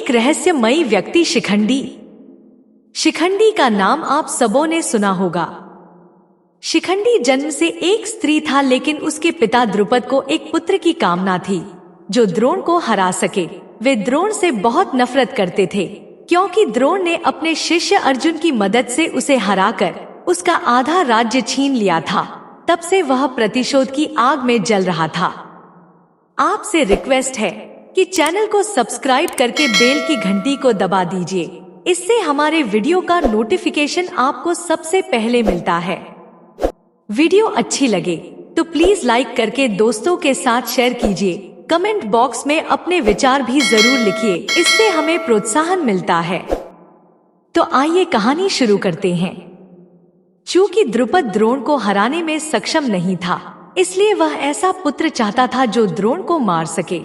एक रहस्यमयी व्यक्ति शिखंडी। शिखंडी का नाम आप सबों ने सुना होगा। शिखंडी जन्म से एक स्त्री था, लेकिन उसके पिता द्रुपद को एक पुत्र की कामना थी जो द्रोण को हरा सके। वे द्रोण से बहुत नफरत करते थे क्योंकि द्रोण ने अपने शिष्य अर्जुन की मदद से उसे हराकर उसका आधा राज्य छीन लिया था। तब से वह प्रतिशोध की आग में जल रहा था। आपसे रिक्वेस्ट है कि चैनल को सब्सक्राइब करके बेल की घंटी को दबा दीजिए। इससे हमारे वीडियो का नोटिफिकेशन आपको सबसे पहले मिलता है। वीडियो अच्छी लगे तो प्लीज लाइक करके दोस्तों के साथ शेयर कीजिए। कमेंट बॉक्स में अपने विचार भी जरूर लिखिए, इससे हमें प्रोत्साहन मिलता है। तो आइए कहानी शुरू करते हैं। चूंकि द्रुपद द्रोण को हराने में सक्षम नहीं था, इसलिए वह ऐसा पुत्र चाहता था जो द्रोण को मार सके।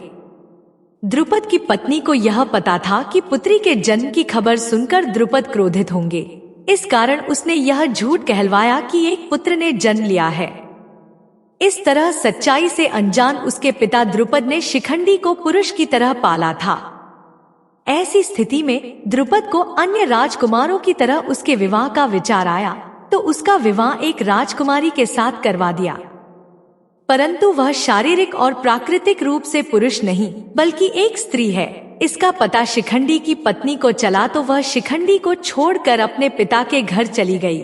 द्रुपद की पत्नी को यह पता था कि पुत्री के जन्म की खबर सुनकर द्रुपद क्रोधित होंगे। इस कारण उसने यह झूठ कहलवाया कि एक पुत्र ने जन्म लिया है। इस तरह सच्चाई से अनजान उसके पिता द्रुपद ने शिखंडी को पुरुष की तरह पाला था। ऐसी स्थिति में द्रुपद को अन्य राजकुमारों की तरह उसके विवाह का विचार आया, तो उसका विवाह एक राजकुमारी के साथ करवा दिया। परंतु वह शारीरिक और प्राकृतिक रूप से पुरुष नहीं बल्कि एक स्त्री है, इसका पता शिखंडी की पत्नी को चला तो वह शिखंडी को छोड़कर अपने पिता के घर चली गई।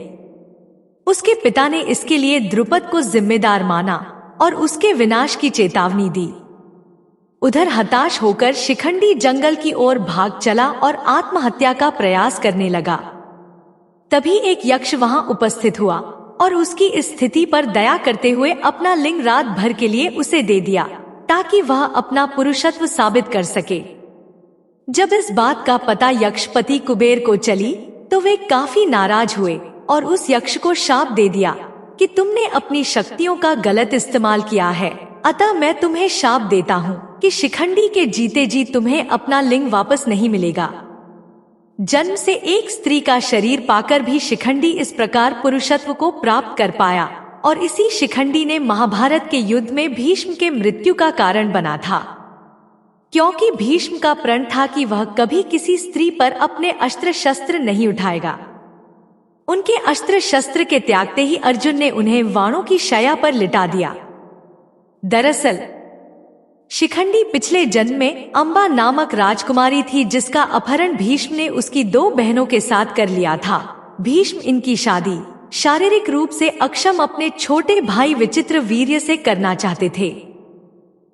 उसके पिता ने इसके लिए द्रुपद को जिम्मेदार माना और उसके विनाश की चेतावनी दी। उधर हताश होकर शिखंडी जंगल की ओर भाग चला और आत्महत्या का प्रयास करने लगा। तभी एक यक्ष वहां उपस्थित हुआ और उसकी इस स्थिति पर दया करते हुए अपना लिंग रात भर के लिए उसे दे दिया, ताकि वह अपना पुरुषत्व साबित कर सके। जब इस बात का पता यक्षपति कुबेर को चली तो वे काफी नाराज हुए और उस यक्ष को शाप दे दिया कि तुमने अपनी शक्तियों का गलत इस्तेमाल किया है, अतः मैं तुम्हें शाप देता हूँ कि शिखंडी के जीते जी तुम्हें अपना लिंग वापस नहीं मिलेगा। जन्म से एक स्त्री का शरीर पाकर भी शिखंडी इस प्रकार पुरुषत्व को प्राप्त कर पाया और इसी शिखंडी ने महाभारत के युद्ध में भीष्म के मृत्यु का कारण बना था, क्योंकि भीष्म का प्रण था कि वह कभी किसी स्त्री पर अपने अस्त्र शस्त्र नहीं उठाएगा। उनके अस्त्र शस्त्र के त्यागते ही अर्जुन ने उन्हें वाणों की शैया पर लिटा दिया। दरअसल शिखंडी पिछले जन्म में अंबा नामक राजकुमारी थी, जिसका अपहरण भीष्म ने उसकी 2 बहनों के साथ कर लिया था। भीष्म इनकी शादी शारीरिक रूप से अक्षम अपने छोटे भाई विचित्र वीर्य से करना चाहते थे।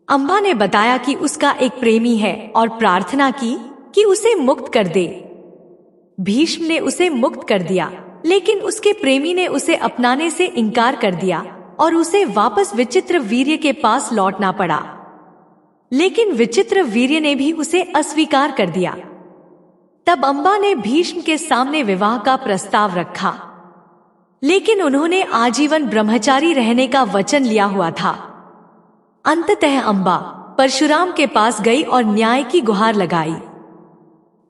अंबा ने बताया कि उसका एक प्रेमी है और प्रार्थना की कि उसे मुक्त कर दे। भीष्म ने उसे मुक्त कर दिया, लेकिन उसके प्रेमी ने उसे अपनाने से इनकार कर दिया और उसे वापस विचित्र वीर्य के पास लौटना पड़ा। लेकिन विचित्र वीर्य ने भी उसे अस्वीकार कर दिया। तब अंबा ने भीष्म के सामने विवाह का प्रस्ताव रखा, लेकिन उन्होंने आजीवन ब्रह्मचारी रहने का वचन लिया हुआ था। अंततः अंबा परशुराम के पास गई और न्याय की गुहार लगाई।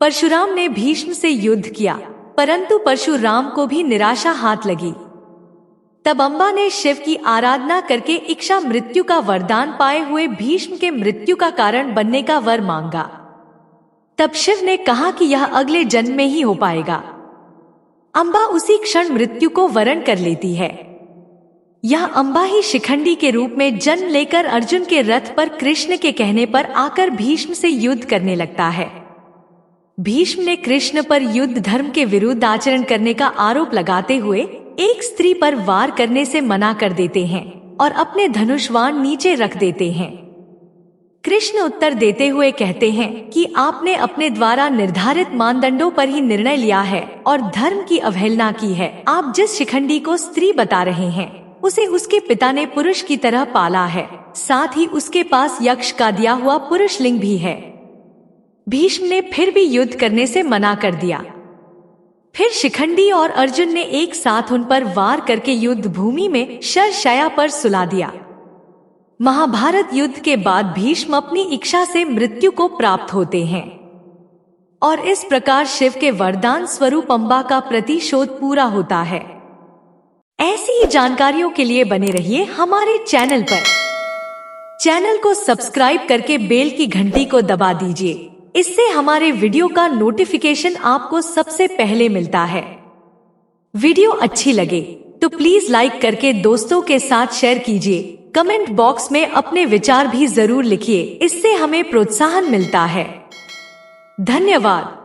परशुराम ने भीष्म से युद्ध किया, परंतु परशुराम को भी निराशा हाथ लगी। तब अंबा ने शिव की आराधना करके इच्छा मृत्यु का वरदान पाए हुए भीष्म के मृत्यु का कारण बनने का वर मांगा। तब शिव ने कहा कि यह अगले जन्म में ही हो पाएगा। अंबा उसी क्षण मृत्यु को वरण कर लेती है। यह अंबा ही शिखंडी के रूप में जन्म लेकर अर्जुन के रथ पर कृष्ण के कहने पर आकर भीष्म से युद्ध करने लगता है। भीष्म ने कृष्ण पर युद्ध धर्म के विरुद्ध आचरण करने का आरोप लगाते हुए एक स्त्री पर वार करने से मना कर देते हैं और अपने धनुष्वाण नीचे रख देते हैं। कृष्ण उत्तर देते हुए कहते हैं कि आपने अपने द्वारा निर्धारित मानदंडों पर ही निर्णय लिया है और धर्म की अवहेलना की है। आप जिस शिखंडी को स्त्री बता रहे हैं उसे उसके पिता ने पुरुष की तरह पाला है, साथ ही उसके पास यक्ष का दिया हुआ पुरुष लिंग भी है। भीष्म ने फिर भी युद्ध करने से मना कर दिया। फिर शिखंडी और अर्जुन ने एक साथ उन पर वार करके युद्ध भूमि में शरशैया पर सुला दिया। महाभारत युद्ध के बाद भीष्म अपनी इच्छा से मृत्यु को प्राप्त होते हैं और इस प्रकार शिव के वरदान स्वरूप अंबा का प्रतिशोध पूरा होता है। ऐसी ही जानकारियों के लिए बने रहिए हमारे चैनल पर। चैनल को सब्सक्राइब करके बेल की घंटी को दबा दीजिए इससे हमारे वीडियो का नोटिफिकेशन आपको सबसे पहले मिलता है। वीडियो अच्छी लगे तो प्लीज लाइक करके दोस्तों के साथ शेयर कीजिए। कमेंट बॉक्स में अपने विचार भी जरूर लिखिए, इससे हमें प्रोत्साहन मिलता है। धन्यवाद।